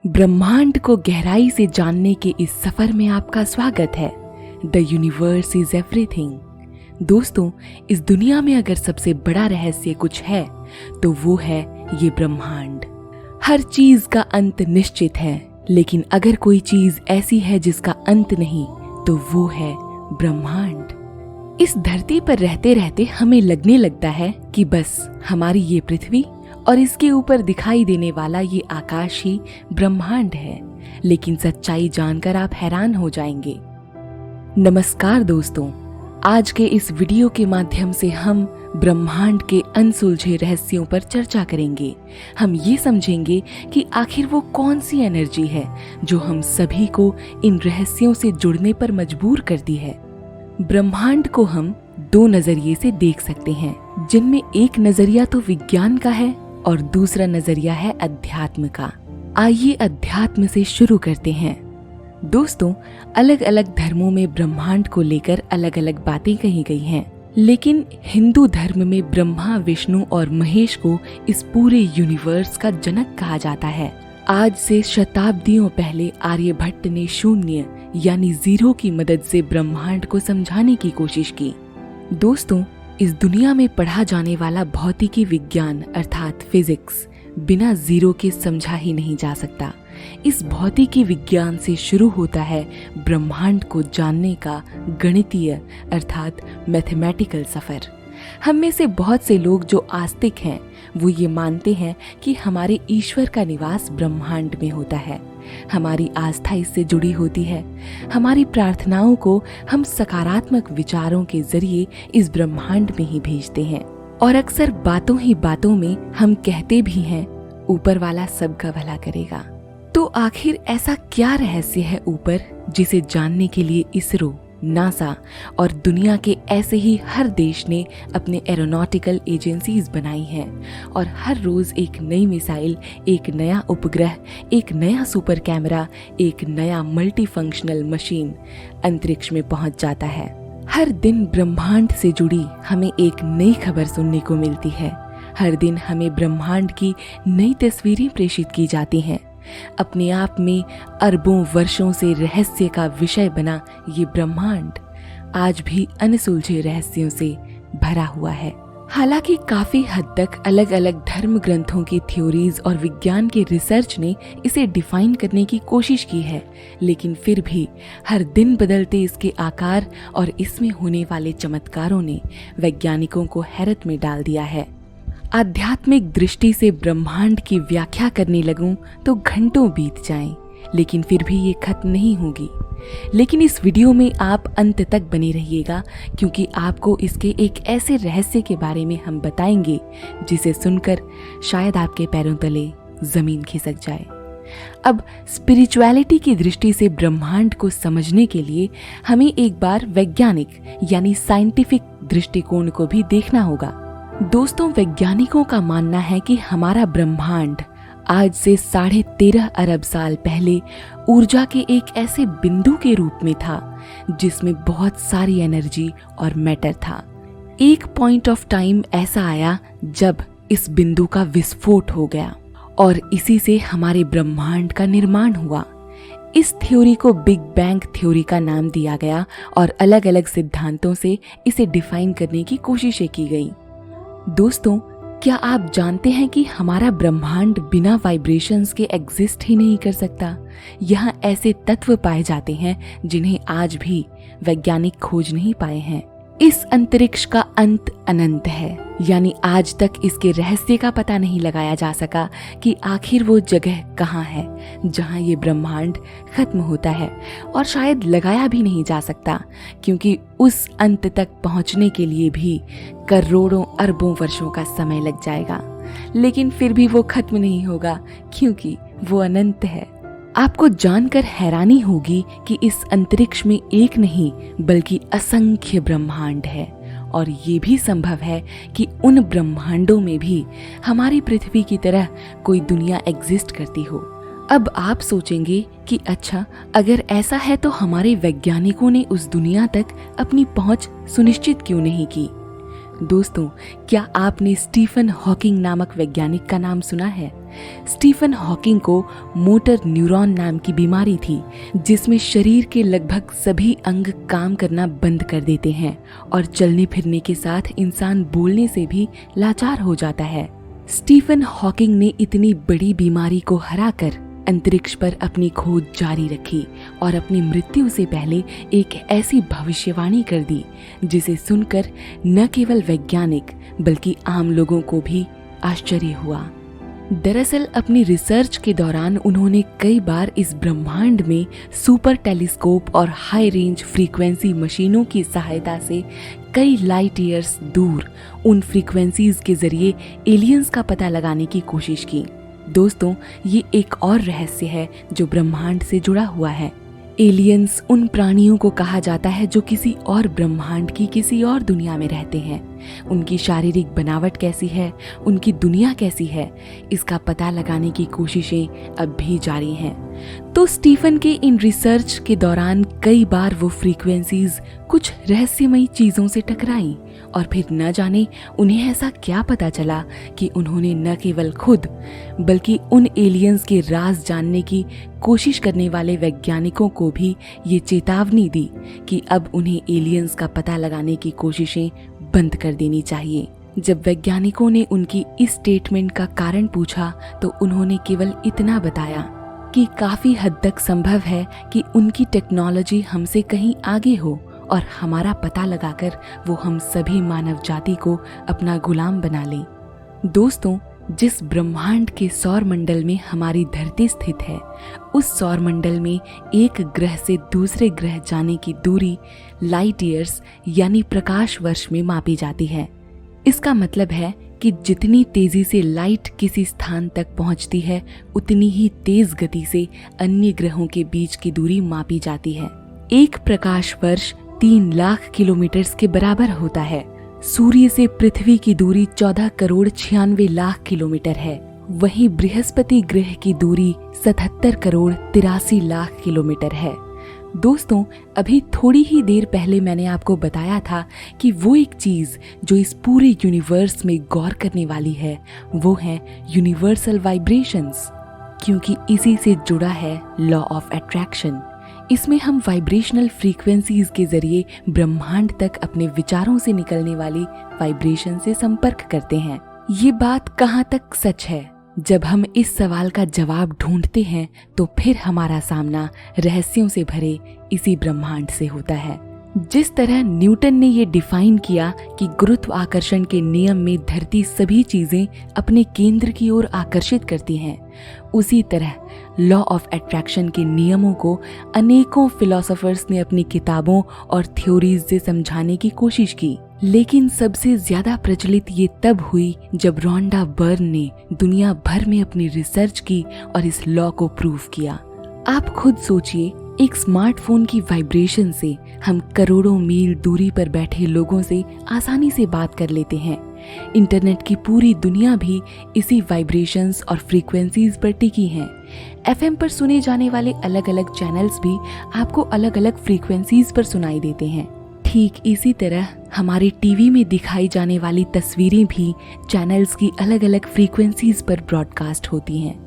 ब्रह्मांड को गहराई से जानने के इस सफर में आपका स्वागत है। The universe is everything. दोस्तों, इस दुनिया में अगर सबसे बड़ा रहस्य कुछ है तो वो है ये ब्रह्मांड। हर चीज का अंत निश्चित है, लेकिन अगर कोई चीज ऐसी है जिसका अंत नहीं तो वो है ब्रह्मांड। इस धरती पर रहते रहते हमें लगने लगता है कि बस हमारी ये पृथ्वी और इसके ऊपर दिखाई देने वाला ये आकाश ही ब्रह्मांड है, लेकिन सच्चाई जानकर आप हैरान हो जाएंगे। नमस्कार दोस्तों, आज के इस वीडियो के माध्यम से हम ब्रह्मांड के अनसुलझे रहस्यों पर चर्चा करेंगे। हम ये समझेंगे कि आखिर वो कौन सी एनर्जी है जो हम सभी को इन रहस्यों से जुड़ने पर मजबूर करती है। ब्रह्मांड को हम दो नजरिए से देख सकते हैं, जिनमें एक नजरिया तो विज्ञान का है और दूसरा नजरिया है अध्यात्म का। आइए अध्यात्म से शुरू करते हैं। दोस्तों, अलग अलग धर्मों में ब्रह्मांड को लेकर अलग अलग बातें कही गई हैं, लेकिन हिंदू धर्म में ब्रह्मा, विष्णु और महेश को इस पूरे यूनिवर्स का जनक कहा जाता है। आज से शताब्दियों पहले आर्यभट्ट ने शून्य यानी जीरो की मदद से ब्रह्मांड को समझाने की कोशिश की। दोस्तों, इस दुनिया में पढ़ा जाने वाला भौतिकी विज्ञान अर्थात फिजिक्स बिना जीरो के समझा ही नहीं जा सकता। इस भौतिकी विज्ञान से शुरू होता है ब्रह्मांड को जानने का गणितीय अर्थात मैथमेटिकल सफर। हम में से बहुत से लोग जो आस्तिक हैं वो ये मानते हैं कि हमारे ईश्वर का निवास ब्रह्मांड में होता है। हमारी आस्था इससे जुड़ी होती है। हमारी प्रार्थनाओं को हम सकारात्मक विचारों के जरिए इस ब्रह्मांड में ही भेजते हैं, और अक्सर बातों ही बातों में हम कहते भी हैं ऊपर वाला सबका भला करेगा। तो आखिर ऐसा क्या रहस्य है ऊपर, जिसे जानने के लिए इसरो, नासा और दुनिया के ऐसे ही हर देश ने अपने एरोनॉटिकल एजेंसीज बनाई हैं, और हर रोज एक नई मिसाइल, एक नया उपग्रह, एक नया सुपर कैमरा, एक नया मल्टी फंक्शनल मशीन अंतरिक्ष में पहुंच जाता है। हर दिन ब्रह्मांड से जुड़ी हमें एक नई खबर सुनने को मिलती है। हर दिन हमें ब्रह्मांड की नई तस्वीरें प्रेषित की जाती हैं। अपने आप में अरबों वर्षों से रहस्य का विषय बना ये ब्रह्मांड आज भी अनसुलझे रहस्यों से भरा हुआ है। हालांकि काफी हद तक अलग अलग धर्म ग्रंथों की थ्योरीज और विज्ञान के रिसर्च ने इसे डिफाइन करने की कोशिश की है, लेकिन फिर भी हर दिन बदलते इसके आकार और इसमें होने वाले चमत्कारों ने वैज्ञानिकों को हैरत में डाल दिया है। आध्यात्मिक दृष्टि से ब्रह्मांड की व्याख्या करने लगूं तो घंटों बीत जाएं, लेकिन फिर भी ये खत्म नहीं होगी। लेकिन इस वीडियो में आप अंत तक बने रहिएगा, क्योंकि आपको इसके एक ऐसे रहस्य के बारे में हम बताएंगे जिसे सुनकर शायद आपके पैरों तले जमीन खिसक जाए। अब स्पिरिचुअलिटी की दृष्टि से ब्रह्मांड को समझने के लिए हमें एक बार वैज्ञानिक यानी साइंटिफिक दृष्टिकोण को भी देखना होगा। दोस्तों, वैज्ञानिकों का मानना है कि हमारा ब्रह्मांड आज से 13.5 अरब साल पहले ऊर्जा के एक ऐसे बिंदु के रूप में था जिसमें बहुत सारी एनर्जी और मैटर था। एक पॉइंट ऑफ टाइम ऐसा आया जब इस बिंदु का विस्फोट हो गया, और इसी से हमारे ब्रह्मांड का निर्माण हुआ। इस थ्योरी को बिग बैंग थ्योरी का नाम दिया गया, और अलग अलग सिद्धांतों से इसे डिफाइन करने की कोशिशें की गई। दोस्तों, क्या आप जानते हैं कि हमारा ब्रह्मांड बिना वाइब्रेशंस के एग्जिस्ट ही नहीं कर सकता। यहाँ ऐसे तत्व पाए जाते हैं जिन्हें आज भी वैज्ञानिक खोज नहीं पाए हैं। इस अंतरिक्ष का अंत अनंत है, यानी आज तक इसके रहस्य का पता नहीं लगाया जा सका कि आखिर वो जगह कहाँ है जहाँ ये ब्रह्मांड खत्म होता है, और शायद लगाया भी नहीं जा सकता, क्योंकि उस अंत तक पहुँचने के लिए भी करोड़ों अरबों वर्षों का समय लग जाएगा। लेकिन फिर भी वो खत्म नहीं होगा, क्योंकि वो अनंत है। आपको जानकर हैरानी होगी कि इस अंतरिक्ष में एक नहीं बल्कि असंख्य ब्रह्मांड है, और ये भी संभव है कि उन ब्रह्मांडों में भी हमारी पृथ्वी की तरह कोई दुनिया एग्जिस्ट करती हो। अब आप सोचेंगे कि अच्छा, अगर ऐसा है तो हमारे वैज्ञानिकों ने उस दुनिया तक अपनी पहुंच सुनिश्चित क्यों नहीं की। दोस्तों, क्या आपने स्टीफन हॉकिंग नामक वैज्ञानिक का नाम सुना है? स्टीफन हॉकिंग को मोटर न्यूरॉन नाम की बीमारी थी, जिसमें शरीर के लगभग सभी अंग काम करना बंद कर देते हैं और चलने फिरने के साथ इंसान बोलने से भी लाचार हो जाता है। स्टीफन हॉकिंग ने इतनी बड़ी बीमारी को हराकर अंतरिक्ष पर अपनी खोज जारी रखी और अपनी मृत्यु से पहले एक ऐसी भविष्यवाणी कर दी जिसे सुनकर न केवल वैज्ञानिक बल्कि आम लोगों को भी आश्चर्य हुआ। दरअसल अपनी रिसर्च के दौरान उन्होंने कई बार इस ब्रह्मांड में सुपर टेलीस्कोप और हाई रेंज फ्रीक्वेंसी मशीनों की सहायता से कई लाइट ईयर्स दूर उन फ्रीक्वेंसीज के जरिए एलियंस का पता लगाने की कोशिश की। दोस्तों, ये एक और रहस्य है जो ब्रह्मांड से जुड़ा हुआ है। एलियंस उन प्राणियों को कहा जाता है जो किसी और ब्रह्मांड की किसी और दुनिया में रहते हैं। उनकी शारीरिक बनावट कैसी है, उनकी दुनिया कैसी है, इसका पता लगाने की कोशिशें अब भी जारी हैं। तो स्टीफन के इन रिसर्च के दौरान कई बार वो फ्रीक्वेंसीज कुछ रहस्यमयी चीजों से टकराई और फिर न जाने उन्हें ऐसा क्या पता चला कि उन्होंने न केवल खुद बल्कि उन एलियंस के राज जानने की कोशिश करने वाले वैज्ञानिकों को भी ये चेतावनी दी कि अब उन्हें एलियंस का पता लगाने की कोशिशें बंद कर देनी चाहिए। जब वैज्ञानिकों ने उनकी इस स्टेटमेंट का कारण पूछा तो उन्होंने केवल इतना बताया कि काफी हद तक संभव है कि उनकी टेक्नोलॉजी हमसे कहीं आगे हो और हमारा पता लगाकर वो हम सभी मानव जाति को अपना गुलाम बना ले। दोस्तों, जिस ब्रह्मांड के सौर मंडल में हमारी धरती स्थित है, उस सौर मंडल में एक ग्रह से दूसरे ग्रह जाने की दूरी लाइट ईयर्स यानी प्रकाश वर्ष में मापी जाती है। इसका मतलब है कि जितनी तेजी से लाइट किसी स्थान तक पहुंचती है, उतनी ही तेज गति से अन्य ग्रहों के बीच की दूरी मापी जाती है। एक प्रकाश वर्ष 3 लाख किलोमीटर के बराबर होता है। सूर्य से पृथ्वी की दूरी 14 करोड़ 96 लाख किलोमीटर है। वहीं बृहस्पति ग्रह की दूरी 77 करोड़ 83 लाख किलोमीटर है। दोस्तों, अभी थोड़ी ही देर पहले मैंने आपको बताया था कि वो एक चीज जो इस पूरे यूनिवर्स में गौर करने वाली है वो है यूनिवर्सल वाइब्रेशंस, क्योंकि इसी से जुड़ा है लॉ ऑफ अट्रैक्शन। इसमें हम वाइब्रेशनल फ्रीक्वेंसीज के जरिए ब्रह्मांड तक अपने विचारों से निकलने वाली वाइब्रेशन से संपर्क करते हैं। ये बात कहाँ तक सच है? जब हम इस सवाल का जवाब ढूंढते हैं तो फिर हमारा सामना रहस्यों से भरे इसी ब्रह्मांड से होता है। जिस तरह न्यूटन ने ये डिफाइन किया कि गुरुत्वाकर्षण के नियम में धरती सभी चीजें अपने केंद्र की ओर आकर्षित करती हैं, उसी तरह लॉ ऑफ अट्रैक्शन के नियमों को अनेकों फिलोसोफर्स ने अपनी किताबों और थ्योरीज से समझाने की कोशिश की। लेकिन सबसे ज्यादा प्रचलित ये तब हुई जब रोंडा बर्न ने दुनिया भर में अपनी रिसर्च की और इस लॉ को प्रूव किया। आप खुद सोचिए, एक स्मार्टफोन की वाइब्रेशन से हम करोड़ों मील दूरी पर बैठे लोगों से आसानी से बात कर लेते हैं। इंटरनेट की पूरी दुनिया भी इसी वाइब्रेशंस और फ्रीक्वेंसीज पर टिकी हैं। एफएम पर सुने जाने वाले अलग अलग चैनल्स भी आपको अलग अलग फ्रीक्वेंसीज पर सुनाई देते हैं। ठीक इसी तरह हमारे टीवी में दिखाई जाने वाली तस्वीरें भी चैनल्स की अलग अलग फ्रीक्वेंसीज पर ब्रॉडकास्ट होती हैं।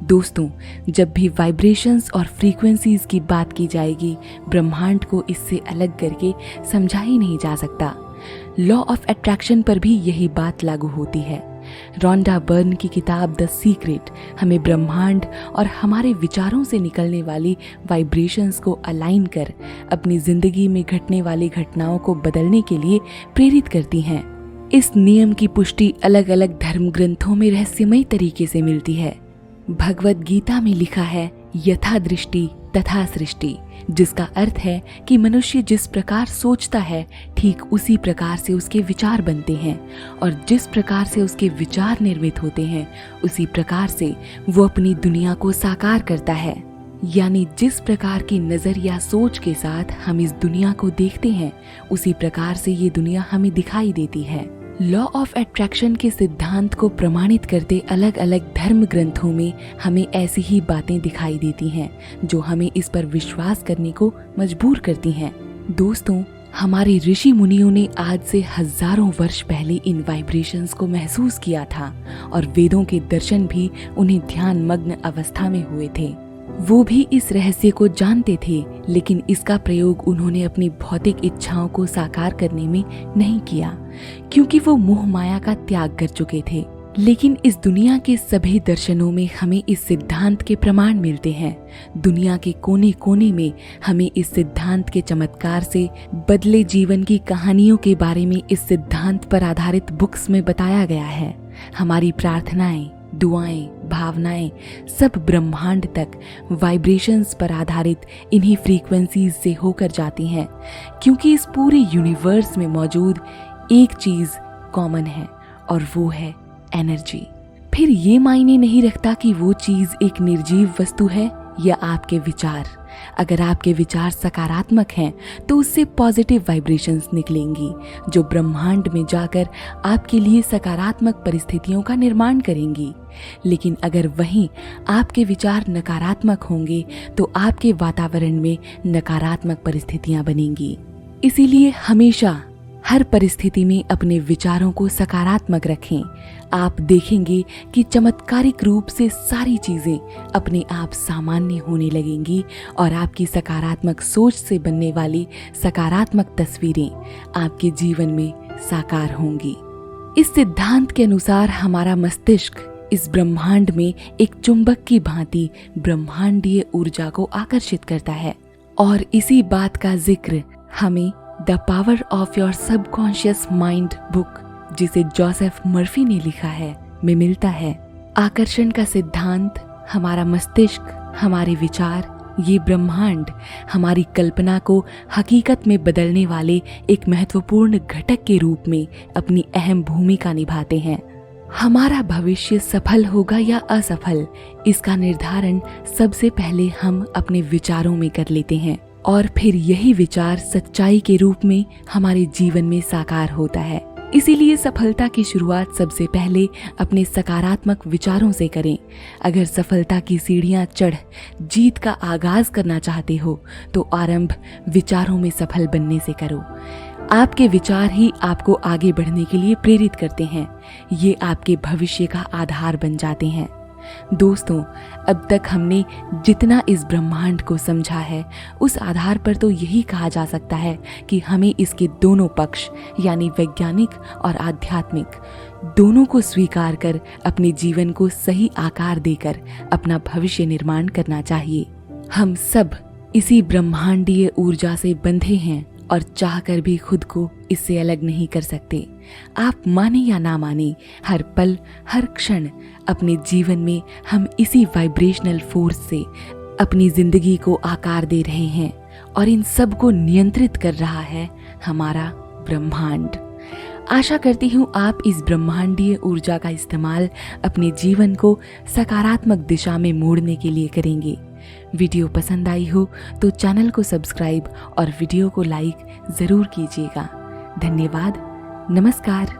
दोस्तों, जब भी वाइब्रेशंस और फ्रीक्वेंसीज की बात की जाएगी, ब्रह्मांड को इससे अलग करके समझा ही नहीं जा सकता। लॉ ऑफ अट्रैक्शन पर भी यही बात लागू होती है। रोंडा बर्न की किताब द सीक्रेट हमें ब्रह्मांड और हमारे विचारों से निकलने वाली वाइब्रेशंस को अलाइन कर अपनी जिंदगी में घटने वाली घटनाओं को बदलने के लिए प्रेरित करती हैं। इस नियम की पुष्टि अलग अलग धर्म ग्रंथों में रहस्यमय तरीके से मिलती है। भगवत गीता में लिखा है, यथा दृष्टि तथा सृष्टि, जिसका अर्थ है कि मनुष्य जिस प्रकार सोचता है ठीक उसी प्रकार से उसके विचार बनते हैं, और जिस प्रकार से उसके विचार निर्मित होते हैं उसी प्रकार से वो अपनी दुनिया को साकार करता है। यानी जिस प्रकार की नजर या सोच के साथ हम इस दुनिया को देखते हैं, उसी प्रकार से ये दुनिया हमें दिखाई देती है। लॉ ऑफ अट्रैक्शन के सिद्धांत को प्रमाणित करते अलग अलग धर्म ग्रंथों में हमें ऐसी ही बातें दिखाई देती हैं जो हमें इस पर विश्वास करने को मजबूर करती हैं। दोस्तों, हमारे ऋषि मुनियों ने आज से हजारों वर्ष पहले इन वाइब्रेशंस को महसूस किया था और वेदों के दर्शन भी उन्हें ध्यान मग्न अवस्था में हुए थे। वो भी इस रहस्य को जानते थे, लेकिन इसका प्रयोग उन्होंने अपनी भौतिक इच्छाओं को साकार करने में नहीं किया, क्योंकि वो मोह माया का त्याग कर चुके थे। लेकिन इस दुनिया के सभी दर्शनों में हमें इस सिद्धांत के प्रमाण मिलते हैं। दुनिया के कोने कोने में हमें इस सिद्धांत के चमत्कार से बदले जीवन की कहानियों के बारे में इस सिद्धांत पर आधारित बुक्स में बताया गया है। हमारी प्रार्थनाएं, दुआएं, भावनाएं सब ब्रह्मांड तक वाइब्रेशंस पर आधारित इन्हीं फ्रीक्वेंसीज से होकर जाती हैं, क्योंकि इस पूरे यूनिवर्स में मौजूद एक चीज कॉमन है और वो है एनर्जी। फिर ये मायने नहीं रखता कि वो चीज एक निर्जीव वस्तु है या आपके विचार। अगर आपके विचार सकारात्मक हैं तो उससे पॉजिटिव वाइब्रेशंस निकलेंगी, जो ब्रह्मांड में जाकर आपके लिए सकारात्मक परिस्थितियों का निर्माण करेंगी। लेकिन अगर वहीं आपके विचार नकारात्मक होंगे तो आपके वातावरण में नकारात्मक परिस्थितियां बनेंगी। इसीलिए हमेशा हर परिस्थिति में अपने विचारों को सकारात्मक रखें। आप देखेंगे कि चमत्कारिक रूप से सारी चीजें अपने आप सामान्य होने लगेंगी और आपकी सकारात्मक सोच से बनने वाली सकारात्मक तस्वीरें आपके जीवन में साकार होंगी। इस सिद्धांत के अनुसार हमारा मस्तिष्क इस ब्रह्मांड में एक चुंबक की भांति ब्रह्मांडीय ऊर्जा को आकर्षित करता है, और इसी बात का जिक्र हमें the power of your subconscious mind book, जिसे जोसेफ मर्फी ने लिखा है, में मिलता है। आकर्षण का सिद्धांत हमारा मस्तिष्क, हमारे विचार, ये ब्रह्मांड हमारी कल्पना को हकीकत में बदलने वाले एक महत्वपूर्ण घटक के रूप में अपनी अहम भूमिका निभाते हैं। हमारा भविष्य सफल होगा या असफल, इसका निर्धारण सबसे पहले हम अपने विचारों में कर लेते हैं, और फिर यही विचार सच्चाई के रूप में हमारे जीवन में साकार होता है। इसीलिए सफलता की शुरुआत सबसे पहले अपने सकारात्मक विचारों से करें। अगर सफलता की सीढ़ियां चढ़ जीत का आगाज करना चाहते हो तो आरंभ विचारों में सफल बनने से करो। आपके विचार ही आपको आगे बढ़ने के लिए प्रेरित करते हैं। ये आपके भविष्य का आधार बन जाते हैं। दोस्तों, अब तक हमने जितना इस ब्रह्मांड को समझा है, उस आधार पर तो यही कहा जा सकता है कि हमें इसके दोनों पक्ष यानी वैज्ञानिक और आध्यात्मिक दोनों को स्वीकार कर अपने जीवन को सही आकार देकर अपना भविष्य निर्माण करना चाहिए। हम सब इसी ब्रह्मांडीय ऊर्जा से बंधे हैं और चाहकर भी खुद को इससे अलग नहीं कर सकते। आप माने या ना माने, हर पल हर क्षण अपने जीवन में हम इसी वाइब्रेशनल फोर्स से अपनी जिंदगी को आकार दे रहे हैं, और इन सब को नियंत्रित कर रहा है हमारा ब्रह्मांड। आशा करती हूँ आप इस ब्रह्मांडीय ऊर्जा का इस्तेमाल अपने जीवन को सकारात्मक दिशा में मोड़ने के लिए करेंगे। वीडियो पसंद आई हो तो चैनल को सब्सक्राइब और वीडियो को लाइक जरूर कीजिएगा। धन्यवाद। नमस्कार।